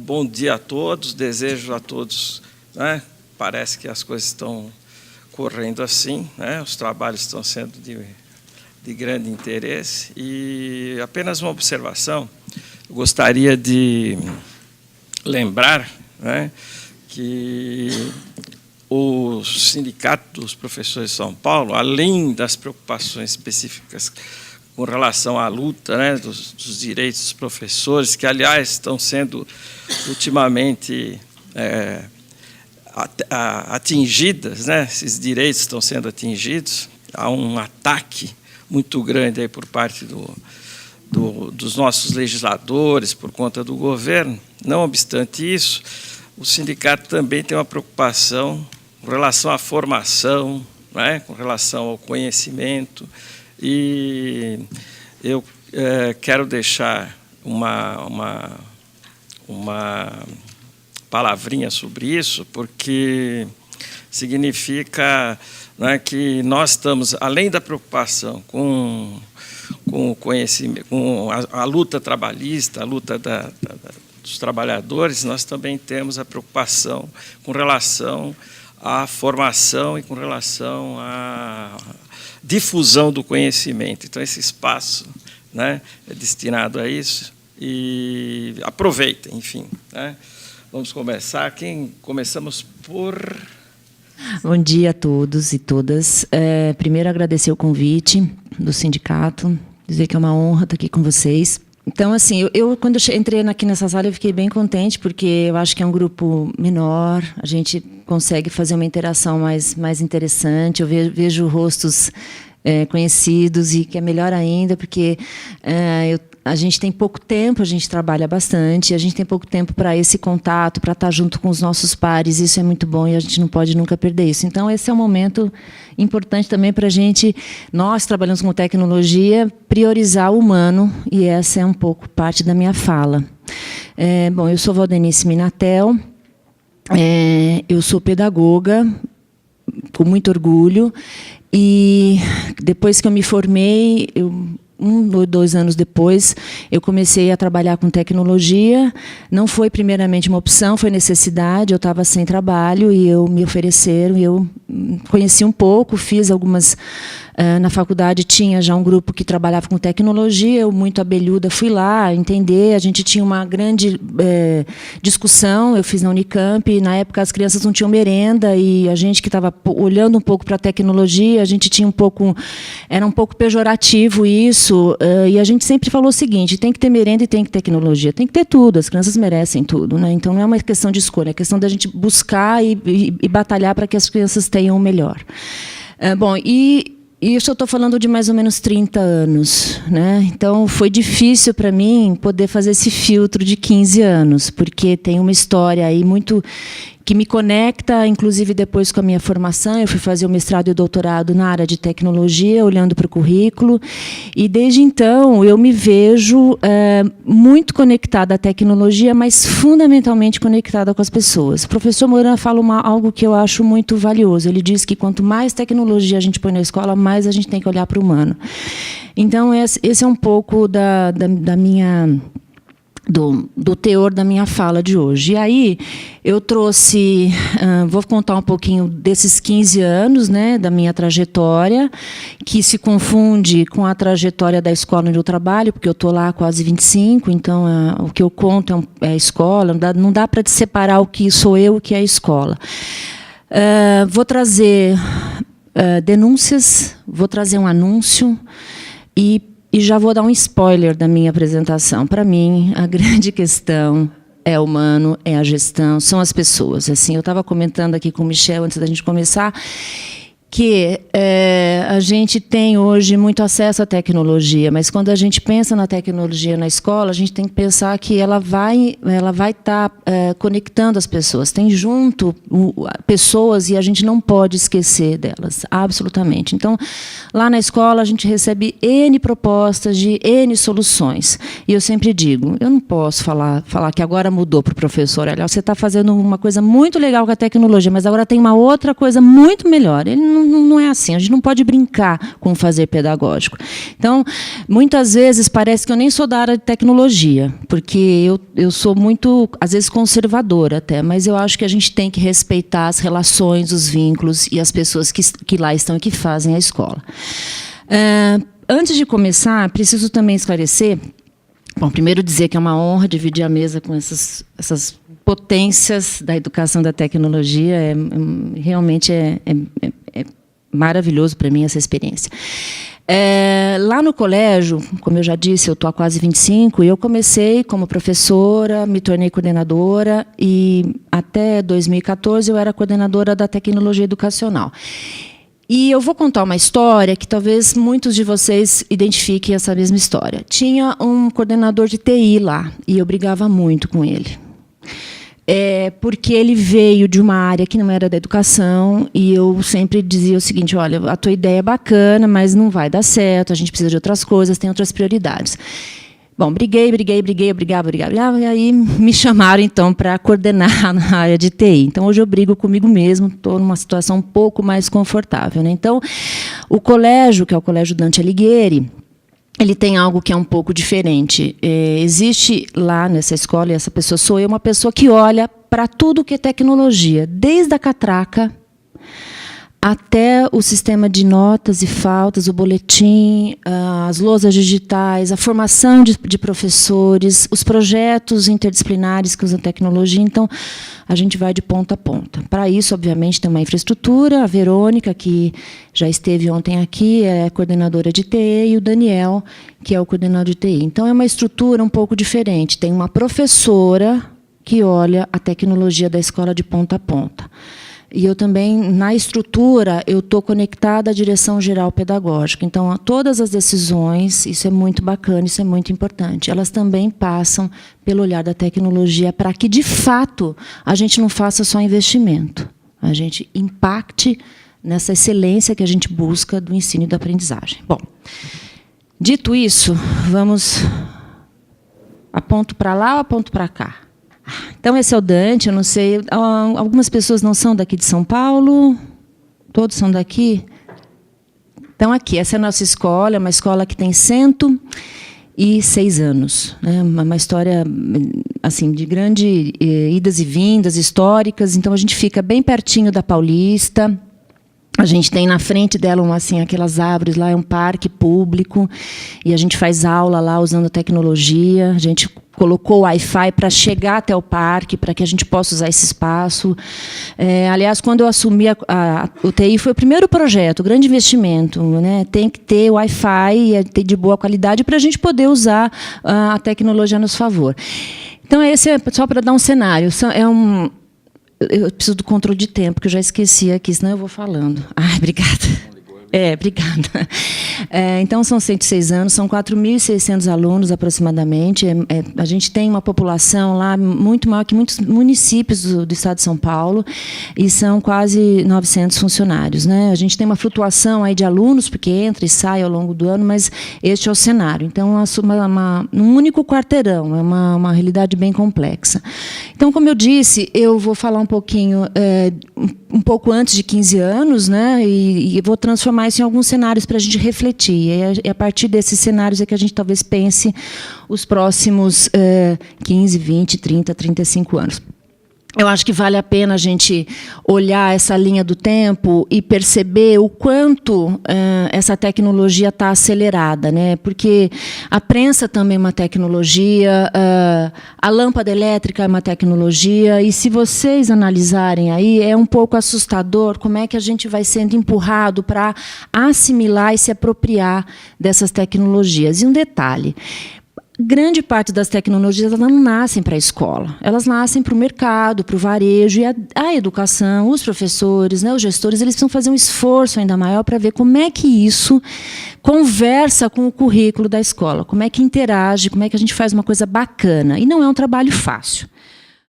bom dia a todos, desejo a todos, né? Parece que as coisas estão correndo assim, né? Os trabalhos estão sendo de grande interesse. E apenas uma observação, eu gostaria de lembrar, né, que o Sindicato dos Professores de São Paulo, além das preocupações específicas com relação à luta, né, dos direitos dos professores, que, aliás, estão sendo ultimamente atingidas, né, esses direitos estão sendo atingidos, há um ataque muito grande aí por parte dos nossos legisladores, por conta do governo. Não obstante isso, o sindicato também tem uma preocupação com relação à formação, né, com relação ao conhecimento, e eu quero deixar uma palavrinha sobre isso, porque significa, né, que nós estamos, além da preocupação com o conhecimento, com a luta trabalhista, a luta dos trabalhadores, nós também temos a preocupação com relação à formação e com relação à difusão do conhecimento. Então, esse espaço, né, é destinado a isso, e aproveitem, enfim, né? Vamos começar. Começamos por... Bom dia a todos e todas. Primeiro, agradecer o convite do sindicato, dizer que é uma honra estar aqui com vocês. Então, assim, quando eu entrei aqui nessa sala, eu fiquei bem contente, porque eu acho que é um grupo menor, a gente consegue fazer uma interação mais interessante, eu vejo rostos conhecidos, e que é melhor ainda, porque a gente tem pouco tempo, a gente trabalha bastante, a gente tem pouco tempo para esse contato, para estar junto com os nossos pares, isso é muito bom e a gente não pode nunca perder isso. Então, esse é um momento importante também para a gente, nós trabalhamos com tecnologia, priorizar o humano, e essa é um pouco parte da minha fala. Bom, eu sou Valdenice Minatel, eu sou pedagoga, com muito orgulho, e depois que eu me formei, 1 ou 2 anos depois, eu comecei a trabalhar com tecnologia. Não foi primeiramente uma opção, foi necessidade. Eu estava sem trabalho e me ofereceram. E eu conheci um pouco, fiz algumas... Na faculdade tinha já um grupo que trabalhava com tecnologia, eu, muito abelhuda, fui lá entender. A gente tinha uma grande discussão, eu fiz na Unicamp, e na época as crianças não tinham merenda, e a gente que estava olhando um pouco para a tecnologia, a gente tinha era um pouco pejorativo isso, e a gente sempre falou o seguinte: tem que ter merenda e tem que ter tecnologia, tem que ter tudo, as crianças merecem tudo, né? Então não é uma questão de escolha, é questão da gente buscar e batalhar para que as crianças tenham o melhor. Bom, isso eu estou falando de mais ou menos 30 anos, né? Então, foi difícil para mim poder fazer esse filtro de 15 anos, porque tem uma história aí muito que me conecta, inclusive depois com a minha formação. Eu fui fazer o mestrado e o doutorado na área de tecnologia, olhando para o currículo, e desde então eu me vejo muito conectada à tecnologia, mas fundamentalmente conectada com as pessoas. O professor Moran fala algo que eu acho muito valioso. Ele diz que quanto mais tecnologia a gente põe na escola, mais a gente tem que olhar para o humano. Então, esse é um pouco da minha... Do teor da minha fala de hoje. E aí, eu trouxe... vou contar um pouquinho desses 15 anos, né, da minha trajetória, que se confunde com a trajetória da escola onde eu trabalho, porque eu estou lá há quase 25, então o que eu conto é a escola, não dá para separar o que sou eu e o que é a escola. Vou trazer denúncias, vou trazer um anúncio, e já vou dar um spoiler da minha apresentação. Para mim, a grande questão é o humano, é a gestão, são as pessoas. Assim, eu estava comentando aqui com o Michel, antes da gente começar, que a gente tem hoje muito acesso à tecnologia, mas quando a gente pensa na tecnologia na escola, a gente tem que pensar que ela vai estar conectando as pessoas. Tem junto pessoas e a gente não pode esquecer delas, absolutamente. Então, lá na escola, a gente recebe N propostas de N soluções. E eu sempre digo, eu não posso falar que agora mudou para o professor. Olha, você está fazendo uma coisa muito legal com a tecnologia, mas agora tem uma outra coisa muito melhor. Ele não é assim, a gente não pode brincar com o fazer pedagógico. Então, muitas vezes, parece que eu nem sou da área de tecnologia, porque eu sou muito, às vezes, conservadora até, mas eu acho que a gente tem que respeitar as relações, os vínculos e as pessoas que lá estão e que fazem a escola. Antes de começar, preciso também esclarecer. Bom, primeiro dizer que é uma honra dividir a mesa com essas potências da educação da tecnologia. Realmente é maravilhoso para mim essa experiência. Lá no colégio, como eu já disse, eu estou há quase 25, e eu comecei como professora, me tornei coordenadora, e até 2014 eu era coordenadora da tecnologia educacional. E eu vou contar uma história que talvez muitos de vocês identifiquem essa mesma história. Tinha um coordenador de TI lá, e eu brigava muito com ele. Porque ele veio de uma área que não era da educação, e eu sempre dizia o seguinte: olha, a tua ideia é bacana, mas não vai dar certo, a gente precisa de outras coisas, tem outras prioridades. Bom, briguei, brigava, e aí me chamaram, então, para coordenar na área de TI. Então, hoje eu brigo comigo mesmo, estou numa situação um pouco mais confortável, né? Então, o colégio, que é o Colégio Dante Alighieri, ele tem algo que é um pouco diferente. Existe lá nessa escola, e essa pessoa sou eu, uma pessoa que olha para tudo que é tecnologia, desde a catraca até o sistema de notas e faltas, o boletim, as lousas digitais, a formação de professores, os projetos interdisciplinares que usam tecnologia. Então, a gente vai de ponta a ponta. Para isso, obviamente, tem uma infraestrutura. A Verônica, que já esteve ontem aqui, é coordenadora de TI, e o Daniel, que é o coordenador de TI. Então, é uma estrutura um pouco diferente. Tem uma professora que olha a tecnologia da escola de ponta a ponta. E eu também, na estrutura, eu estou conectada à direção geral pedagógica. Então, todas as decisões, isso é muito bacana, isso é muito importante, elas também passam pelo olhar da tecnologia para que, de fato, a gente não faça só investimento, a gente impacte nessa excelência que a gente busca do ensino e da aprendizagem. Bom, dito isso, vamos... Aponto para lá ou aponto para cá? Então, esse é o Dante, eu não sei... Algumas pessoas não são daqui de São Paulo? Todos são daqui? Então, aqui, essa é a nossa escola, é uma escola que tem 106 anos. Né? Uma história assim, de grande idas e vindas históricas. Então, a gente fica bem pertinho da Paulista. A gente tem na frente dela assim, aquelas árvores lá, é um parque público, e a gente faz aula lá usando tecnologia. A gente colocou o Wi-Fi para chegar até o parque, para que a gente possa usar esse espaço. Aliás, quando eu assumi o TI, foi o primeiro projeto, o grande investimento. Né? Tem que ter Wi-Fi de boa qualidade para a gente poder usar a tecnologia a nosso favor. Então, esse é só para dar um cenário. Eu preciso do controle de tempo, que eu já esqueci aqui, senão eu vou falando. Ai, obrigada. Obrigada. Então, são 106 anos, são 4.600 alunos, aproximadamente. A gente tem uma população lá muito maior que muitos municípios do estado de São Paulo, e são quase 900 funcionários. Né? A gente tem uma flutuação aí de alunos, porque entra e sai ao longo do ano, mas este é o cenário. Então, um único quarteirão, é uma realidade bem complexa. Então, como eu disse, eu vou falar um pouquinho, um pouco antes de 15 anos, né? E vou transformar isso em alguns cenários para a gente refletir. E a partir desses cenários é que a gente talvez pense os próximos 15, 20, 30, 35 anos. Eu acho que vale a pena a gente olhar essa linha do tempo e perceber o quanto essa tecnologia está acelerada, né? Porque a prensa também é uma tecnologia, a lâmpada elétrica é uma tecnologia, e se vocês analisarem aí, é um pouco assustador como é que a gente vai sendo empurrado para assimilar e se apropriar dessas tecnologias. E um detalhe: grande parte das tecnologias elas não nascem para a escola, elas nascem para o mercado, para o varejo, e a educação, os professores, né, os gestores, eles precisam fazer um esforço ainda maior para ver como é que isso conversa com o currículo da escola, como é que interage, como é que a gente faz uma coisa bacana. E não é um trabalho fácil.